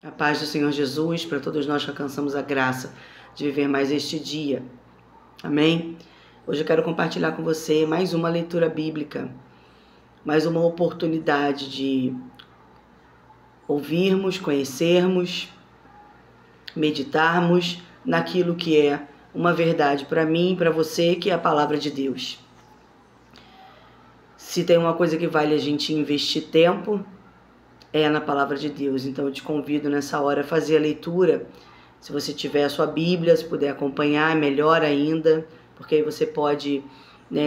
A paz do Senhor Jesus para todos nós que alcançamos a graça de viver mais este dia. Amém? Hoje eu quero compartilhar com você mais uma leitura bíblica, mais uma oportunidade de ouvirmos, conhecermos, meditarmos naquilo que é uma verdade para mim e para você, que é a palavra de Deus. Se tem uma coisa que vale a gente investir tempo, é na palavra de Deus. Então eu te convido nessa hora a fazer a leitura. Se você tiver a sua Bíblia, se puder acompanhar, melhor ainda, porque aí você pode,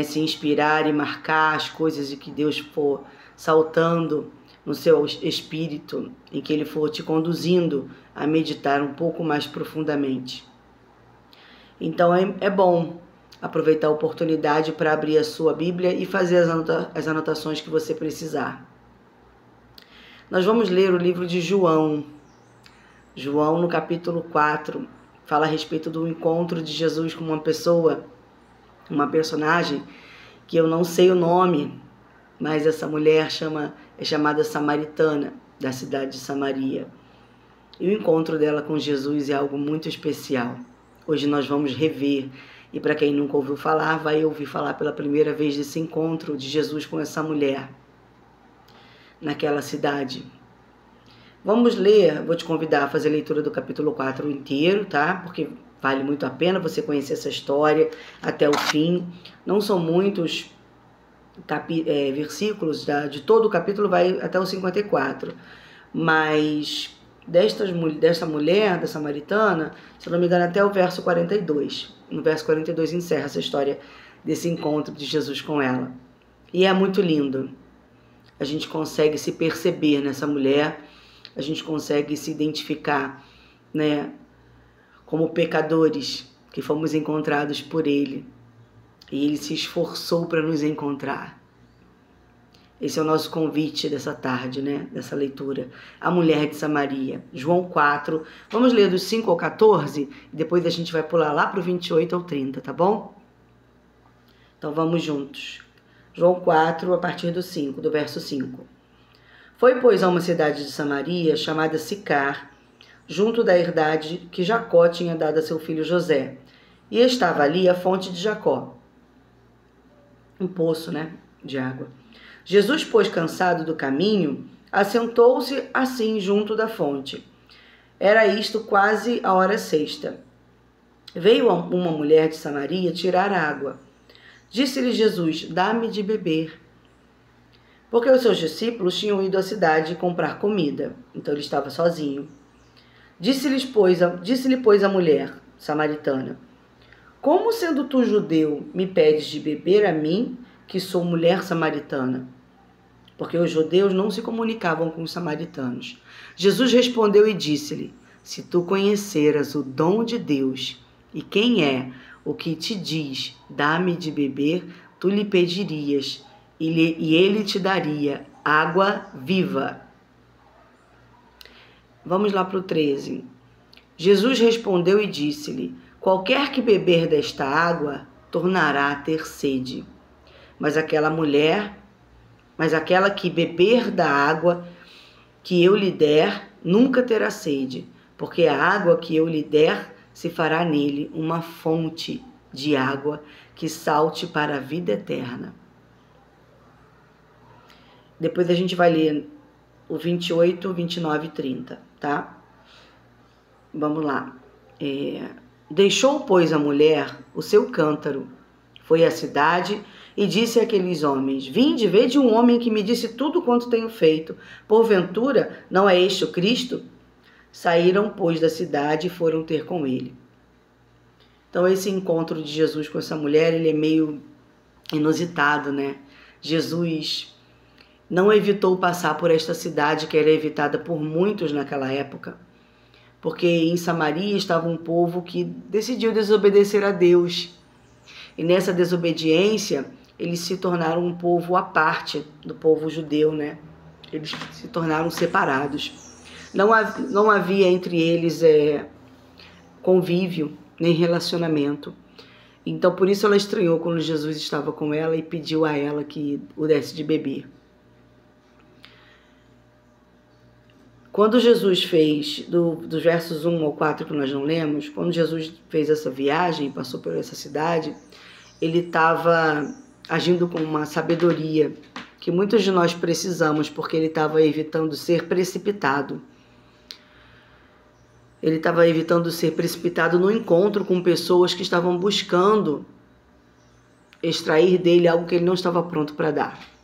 se inspirar e marcar as coisas de que Deus for saltando no seu espírito, em que Ele for te conduzindo a meditar um pouco mais profundamente. Então é bom aproveitar a oportunidade para abrir a sua Bíblia e fazer as anotações que você precisar. Nós vamos ler o livro de João. João, no capítulo 4, fala a respeito do encontro de Jesus com uma pessoa, uma personagem, que eu não sei o nome, mas essa mulher é chamada Samaritana, da cidade de Samaria. E o encontro dela com Jesus é algo muito especial. Hoje nós vamos rever, e para quem nunca ouviu falar, vai ouvir falar pela primeira vez desse encontro de Jesus com essa mulher naquela cidade. Vamos ler, vou te convidar a fazer a leitura do capítulo 4 inteiro, tá? Porque vale muito a pena você conhecer essa história até o fim. Não são muitos versículos, de todo o capítulo vai até o 54. Mas dessa mulher, da samaritana, se eu não me engano, até o verso 42. No verso 42 encerra essa história desse encontro de Jesus com ela. E é muito lindo. A gente consegue se perceber nessa mulher, a gente consegue se identificar, como pecadores que fomos encontrados por Ele. E Ele se esforçou para nos encontrar. Esse é o nosso convite dessa tarde, dessa leitura. A mulher de Samaria, João 4. Vamos ler dos 5 ao 14 e depois a gente vai pular lá para o 28 ao 30, tá bom? Então vamos juntos. João 4, a partir do verso 5. Foi, pois, a uma cidade de Samaria, chamada Sicar, junto da herdade que Jacó tinha dado a seu filho José. E estava ali a fonte de Jacó, um poço, de água. Jesus, pois, cansado do caminho, assentou-se assim junto da fonte. Era isto quase a hora sexta. Veio uma mulher de Samaria tirar água. Disse-lhe Jesus: dá-me de beber. Porque os seus discípulos tinham ido à cidade comprar comida. Então ele estava sozinho. Disse-lhe, pois, a mulher samaritana: como, sendo tu judeu, me pedes de beber a mim, que sou mulher samaritana? Porque os judeus não se comunicavam com os samaritanos. Jesus respondeu e disse-lhe: se tu conheceras o dom de Deus e quem é o que te diz, dá-me de beber, tu lhe pedirias, e ele te daria água viva. Vamos lá para o 13. Jesus respondeu e disse-lhe: qualquer que beber desta água, tornará a ter sede. Mas aquela que beber da água que eu lhe der, nunca terá sede, porque a água que eu lhe der se fará nele uma fonte de água que salte para a vida eterna. Depois a gente vai ler o 28, 29 e 30, tá? Vamos lá. Deixou, pois, a mulher o seu cântaro, foi à cidade e disse àqueles homens: vinde, vede um homem que me disse tudo quanto tenho feito. Porventura, não é este o Cristo? Saíram, pois, da cidade e foram ter com ele. Então, esse encontro de Jesus com essa mulher, ele é meio inusitado, Jesus não evitou passar por esta cidade que era evitada por muitos naquela época, porque em Samaria estava um povo que decidiu desobedecer a Deus. E nessa desobediência, eles se tornaram um povo à parte do povo judeu, Eles se tornaram separados. Não havia entre eles convívio, nem relacionamento. Então, por isso ela estranhou quando Jesus estava com ela e pediu a ela que o desse de beber. Quando Jesus fez, dos versos 1 ao 4 que nós não lemos, quando Jesus fez essa viagem, passou por essa cidade, ele estava agindo com uma sabedoria que muitos de nós precisamos, porque ele estava evitando ser precipitado. Ele estava evitando ser precipitado no encontro com pessoas que estavam buscando extrair dele algo que ele não estava pronto para dar.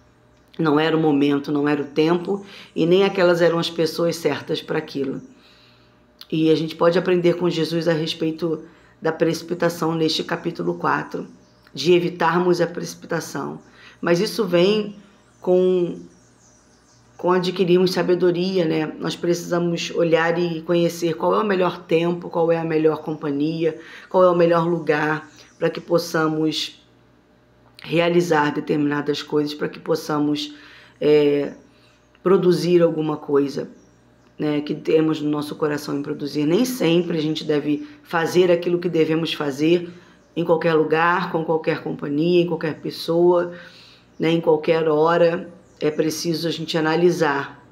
Não era o momento, não era o tempo, e nem aquelas eram as pessoas certas para aquilo. E a gente pode aprender com Jesus a respeito da precipitação neste capítulo 4, de evitarmos a precipitação. Mas isso vem com adquirirmos sabedoria, né? Nós precisamos olhar e conhecer qual é o melhor tempo, qual é a melhor companhia, qual é o melhor lugar para que possamos realizar determinadas coisas, para que possamos produzir alguma coisa, né, que temos no nosso coração em produzir. Nem sempre a gente deve fazer aquilo que devemos fazer em qualquer lugar, com qualquer companhia, em qualquer pessoa, né, em qualquer hora. É preciso a gente analisar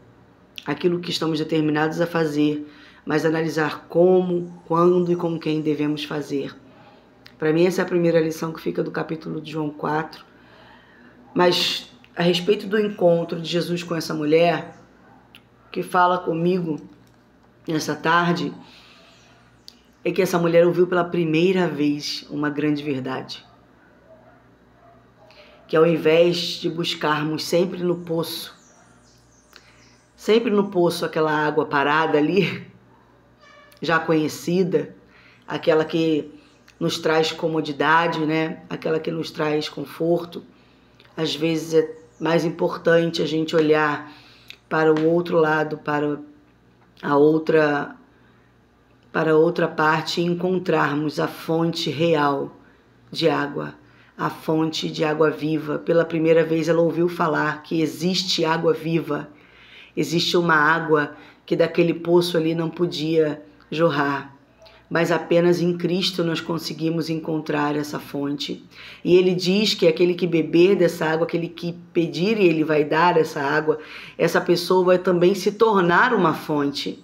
aquilo que estamos determinados a fazer, mas analisar como, quando e com quem devemos fazer. Para mim, essa é a primeira lição que fica do capítulo de João 4. Mas a respeito do encontro de Jesus com essa mulher, que fala comigo nessa tarde, é que essa mulher ouviu pela primeira vez uma grande verdade. Que ao invés de buscarmos sempre no poço aquela água parada ali, já conhecida, aquela que nos traz comodidade, né? Aquela que nos traz conforto. Às vezes é mais importante a gente olhar para o outro lado, para a outra parte e encontrarmos a fonte real de água, a fonte de água viva. Pela primeira vez ela ouviu falar que existe água viva, existe uma água que daquele poço ali não podia jorrar. Mas apenas em Cristo nós conseguimos encontrar essa fonte. E ele diz que aquele que beber dessa água, aquele que pedir e ele vai dar essa água, essa pessoa vai também se tornar uma fonte.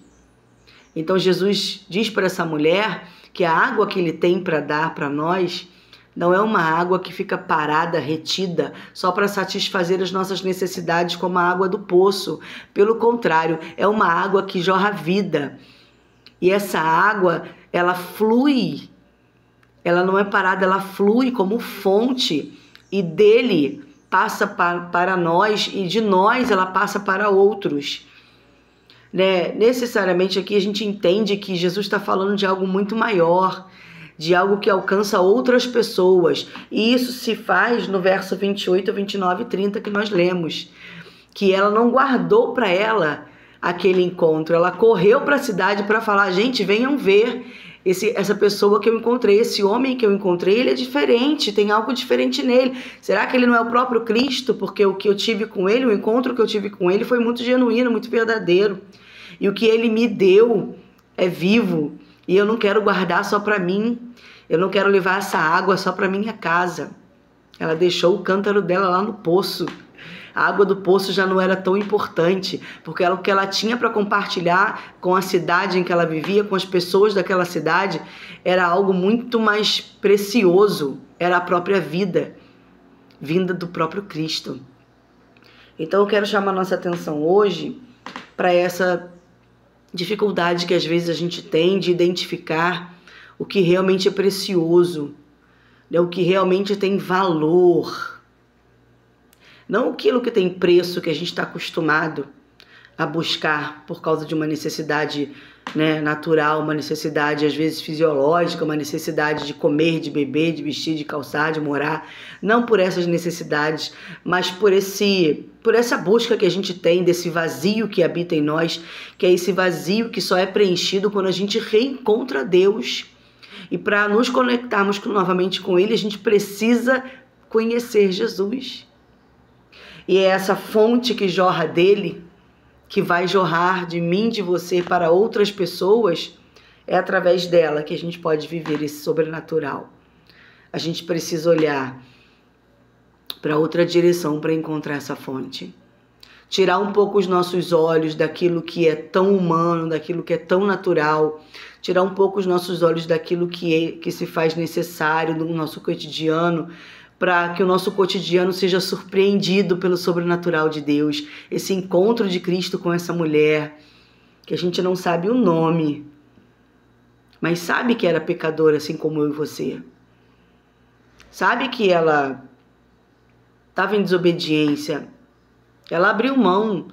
Então Jesus diz para essa mulher que a água que ele tem para dar para nós não é uma água que fica parada, retida, só para satisfazer as nossas necessidades como a água do poço. Pelo contrário, é uma água que jorra vida. E essa água, ela flui, ela não é parada, ela flui como fonte e dele passa para nós e de nós ela passa para outros. Né? Necessariamente aqui a gente entende que Jesus está falando de algo muito maior, de algo que alcança outras pessoas. E isso se faz no verso 28, 29 e 30 que nós lemos, que ela não guardou para ela aquele encontro, ela correu para a cidade para falar: gente, venham ver essa pessoa que eu encontrei, esse homem que eu encontrei, ele é diferente, tem algo diferente nele. Será que ele não é o próprio Cristo? Porque o que eu tive com ele, o encontro que eu tive com ele foi muito genuíno, muito verdadeiro. E o que ele me deu é vivo. E eu não quero guardar só para mim. Eu não quero levar essa água só para minha casa. Ela deixou o cântaro dela lá no poço. A água do poço já não era tão importante, porque o que ela tinha para compartilhar com a cidade em que ela vivia, com as pessoas daquela cidade, era algo muito mais precioso. Era a própria vida, vinda do próprio Cristo. Então eu quero chamar nossa atenção hoje para essa dificuldade que às vezes a gente tem de identificar o que realmente é precioso, né? O que realmente tem valor. Não aquilo que tem preço, que a gente está acostumado a buscar por causa de uma necessidade, né, natural, uma necessidade às vezes fisiológica, uma necessidade de comer, de beber, de vestir, de calçar, de morar. Não por essas necessidades, mas por essa busca que a gente tem desse vazio que habita em nós, que é esse vazio que só é preenchido quando a gente reencontra Deus. E para nos conectarmos novamente com Ele, a gente precisa conhecer Jesus. E é essa fonte que jorra dele, que vai jorrar de mim, de você, para outras pessoas, é através dela que a gente pode viver esse sobrenatural. A gente precisa olhar para outra direção para encontrar essa fonte. tirar um pouco os nossos olhos daquilo que é tão humano, daquilo que é tão natural, tirar um pouco os nossos olhos daquilo que se faz necessário no nosso cotidiano, para que o nosso cotidiano seja surpreendido pelo sobrenatural de Deus. Esse encontro de Cristo com essa mulher, que a gente não sabe o nome, mas sabe que era pecadora, assim como eu e você. Sabe que ela estava em desobediência. Ela abriu mão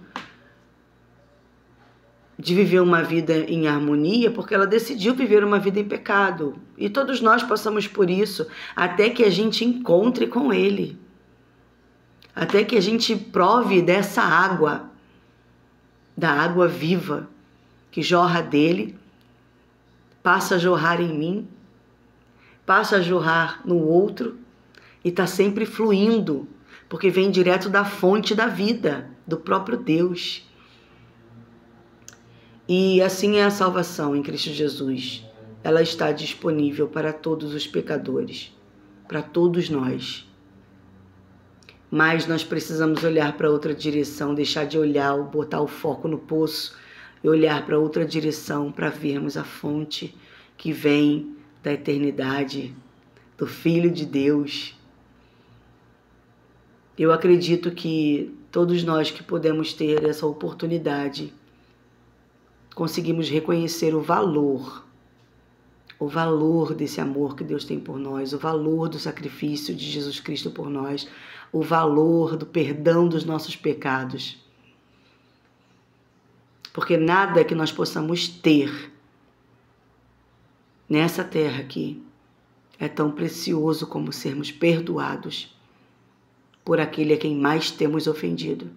de viver uma vida em harmonia porque ela decidiu viver uma vida em pecado. E todos nós passamos por isso até que a gente encontre com Ele. Até que a gente prove dessa água, da água viva que jorra dele, passa a jorrar em mim, passa a jorrar no outro e está sempre fluindo, porque vem direto da fonte da vida, do próprio Deus. E assim é a salvação em Cristo Jesus. Ela está disponível para todos os pecadores, para todos nós. Mas nós precisamos olhar para outra direção, deixar de olhar, botar o foco no poço e olhar para outra direção para vermos a fonte que vem da eternidade, do Filho de Deus. Eu acredito que todos nós que podemos ter essa oportunidade conseguimos reconhecer o valor desse amor que Deus tem por nós, o valor do sacrifício de Jesus Cristo por nós, o valor do perdão dos nossos pecados. Porque nada que nós possamos ter nessa terra aqui é tão precioso como sermos perdoados por aquele a quem mais temos ofendido,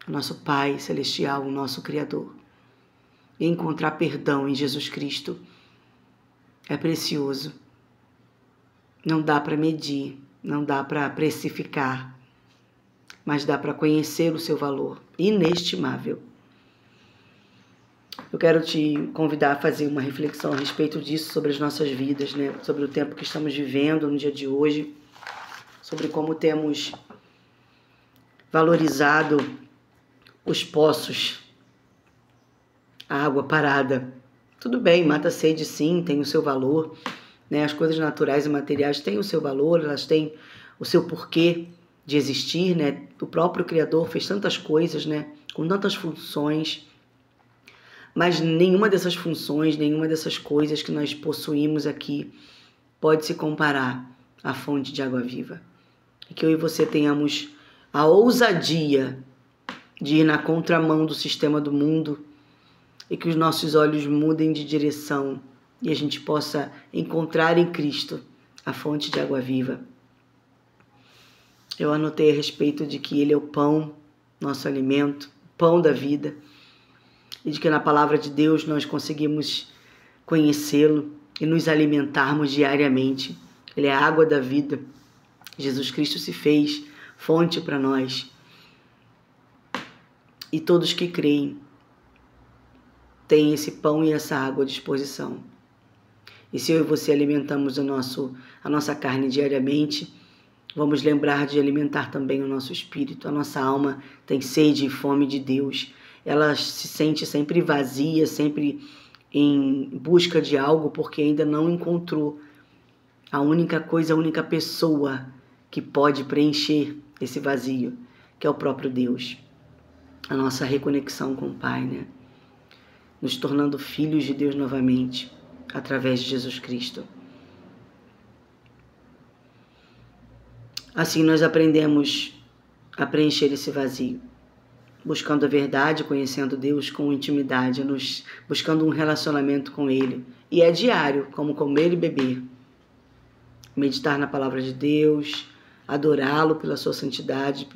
o nosso Pai Celestial, o nosso Criador. E encontrar perdão em Jesus Cristo é precioso. Não dá para medir, não dá para precificar, mas dá para conhecer o seu valor inestimável. Eu quero te convidar a fazer uma reflexão a respeito disso, sobre as nossas vidas, né? Sobre o tempo que estamos vivendo no dia de hoje, sobre como temos valorizado os poços, a água parada. Tudo bem, mata a sede sim, tem o seu valor, né? As coisas naturais e materiais têm o seu valor, elas têm o seu porquê de existir, né? O próprio Criador fez tantas coisas, né? Com tantas funções, mas nenhuma dessas funções, nenhuma dessas coisas que nós possuímos aqui pode se comparar à fonte de água viva. E que eu e você tenhamos a ousadia de ir na contramão do sistema do mundo, e que os nossos olhos mudem de direção e a gente possa encontrar em Cristo a fonte de água viva. Eu anotei a respeito de que Ele é o pão, nosso alimento, o pão da vida, e de que na palavra de Deus nós conseguimos conhecê-lo e nos alimentarmos diariamente. Ele é a água da vida. Jesus Cristo se fez fonte para nós. E todos que creem têm esse pão e essa água à disposição. E se eu e você alimentamos a nossa carne diariamente, vamos lembrar de alimentar também o nosso espírito. A nossa alma tem sede e fome de Deus. Ela se sente sempre vazia, sempre em busca de algo, porque ainda não encontrou a única coisa, a única pessoa que pode preencher esse vazio, que é o próprio Deus. A nossa reconexão com o Pai, né? Nos tornando filhos de Deus novamente, através de Jesus Cristo. Assim nós aprendemos a preencher esse vazio, buscando a verdade, conhecendo Deus com intimidade, buscando um relacionamento com Ele. E é diário, como comer e beber. Meditar na palavra de Deus, adorá-lo pela sua santidade,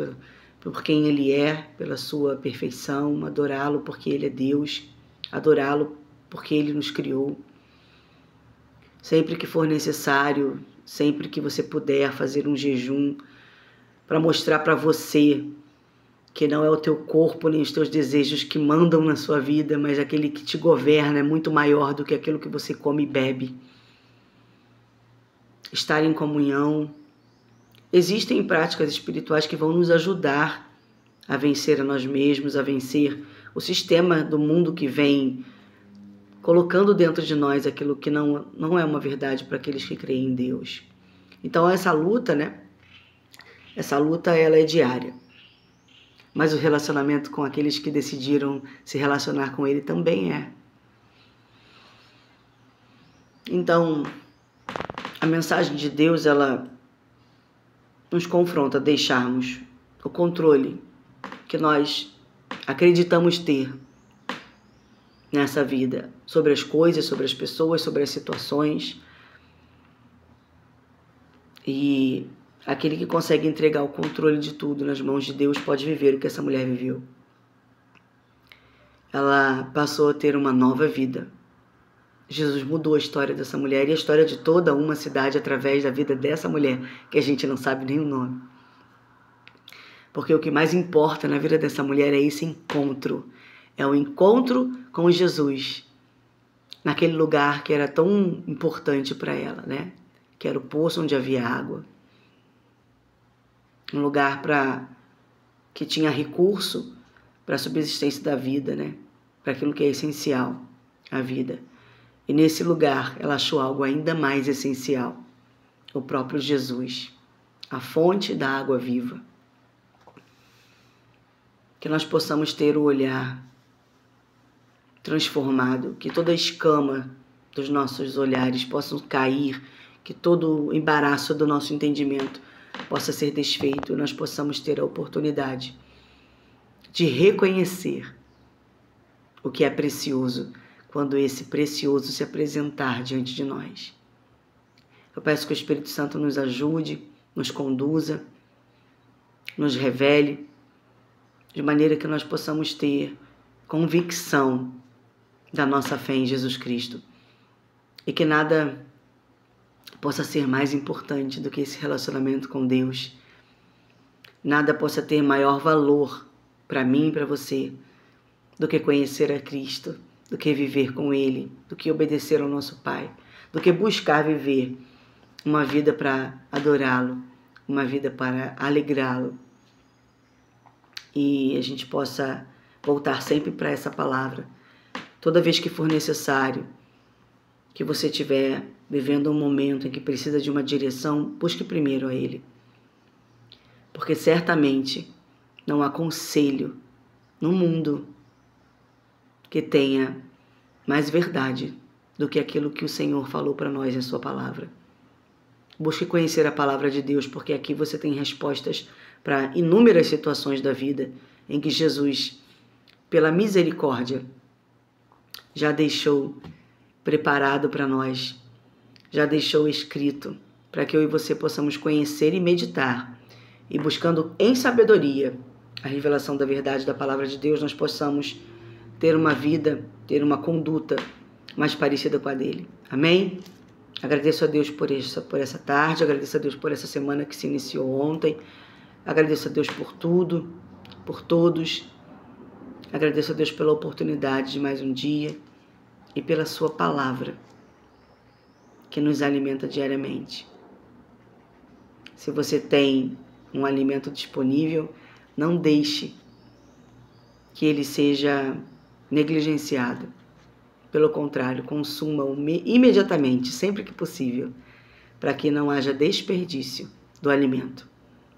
por quem Ele é, pela sua perfeição, adorá-lo porque Ele é Deus, adorá-lo porque Ele nos criou. Sempre que for necessário, sempre que você puder fazer um jejum para mostrar para você que não é o teu corpo nem os teus desejos que mandam na sua vida, mas aquele que te governa é muito maior do que aquilo que você come e bebe. Estar em comunhão. Existem práticas espirituais que vão nos ajudar a vencer a nós mesmos, a vencer o sistema do mundo que vem colocando dentro de nós aquilo que não é uma verdade para aqueles que creem em Deus. Então essa luta, né? Essa luta ela é diária. Mas o relacionamento com aqueles que decidiram se relacionar com Ele também é. Então, a mensagem de Deus, ela nos confronta a deixarmos o controle que nós acreditamos ter nessa vida, sobre as coisas, sobre as pessoas, sobre as situações. E aquele que consegue entregar o controle de tudo nas mãos de Deus pode viver o que essa mulher viveu. Ela passou a ter uma nova vida. Jesus mudou a história dessa mulher e a história de toda uma cidade através da vida dessa mulher, que a gente não sabe nem o nome. Porque o que mais importa na vida dessa mulher é esse encontro. É o encontro com Jesus, naquele lugar que era tão importante para ela, né? Que era o poço onde havia água. Um lugar que tinha recurso para a subsistência da vida, né? Para aquilo que é essencial, a vida. E nesse lugar ela achou algo ainda mais essencial, o próprio Jesus, a fonte da água viva. Que nós possamos ter o olhar transformado, que toda a escama dos nossos olhares possam cair, que todo o embaraço do nosso entendimento possa ser desfeito e nós possamos ter a oportunidade de reconhecer o que é precioso quando esse precioso se apresentar diante de nós. Eu peço que o Espírito Santo nos ajude, nos conduza, nos revele, de maneira que nós possamos ter convicção da nossa fé em Jesus Cristo e que nada possa ser mais importante do que esse relacionamento com Deus. Nada possa ter maior valor para mim e para você do que conhecer a Cristo, do que viver com Ele, do que obedecer ao nosso Pai, do que buscar viver uma vida para adorá-lo, uma vida para alegrá-lo. E a gente possa voltar sempre para essa palavra. Toda vez que for necessário, que você estiver vivendo um momento em que precisa de uma direção, busque primeiro a Ele. Porque certamente não há conselho no mundo que tenha mais verdade do que aquilo que o Senhor falou para nós em sua palavra. Busque conhecer a palavra de Deus, porque aqui você tem respostas para inúmeras situações da vida em que Jesus, pela misericórdia, já deixou preparado para nós, já deixou escrito para que eu e você possamos conhecer e meditar e buscando em sabedoria a revelação da verdade da palavra de Deus, nós possamos ter uma vida, ter uma conduta mais parecida com a dele. Amém? Agradeço a Deus por essa tarde, agradeço a Deus por essa semana que se iniciou ontem, agradeço a Deus por tudo, por todos, agradeço a Deus pela oportunidade de mais um dia e pela sua palavra que nos alimenta diariamente. Se você tem um alimento disponível, não deixe que ele seja negligenciado. Pelo contrário, consuma-o imediatamente, sempre que possível, para que não haja desperdício do alimento.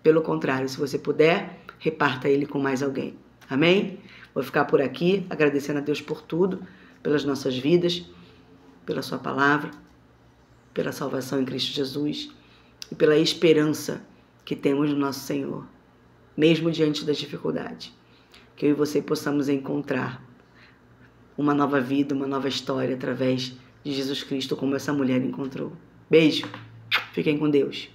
Pelo contrário, se você puder, reparta ele com mais alguém. Amém? Vou ficar por aqui, agradecendo a Deus por tudo, pelas nossas vidas, pela sua palavra, pela salvação em Cristo Jesus e pela esperança que temos no nosso Senhor, mesmo diante das dificuldades. Que eu e você possamos encontrar uma nova vida, uma nova história através de Jesus Cristo, como essa mulher encontrou. Beijo, fiquem com Deus.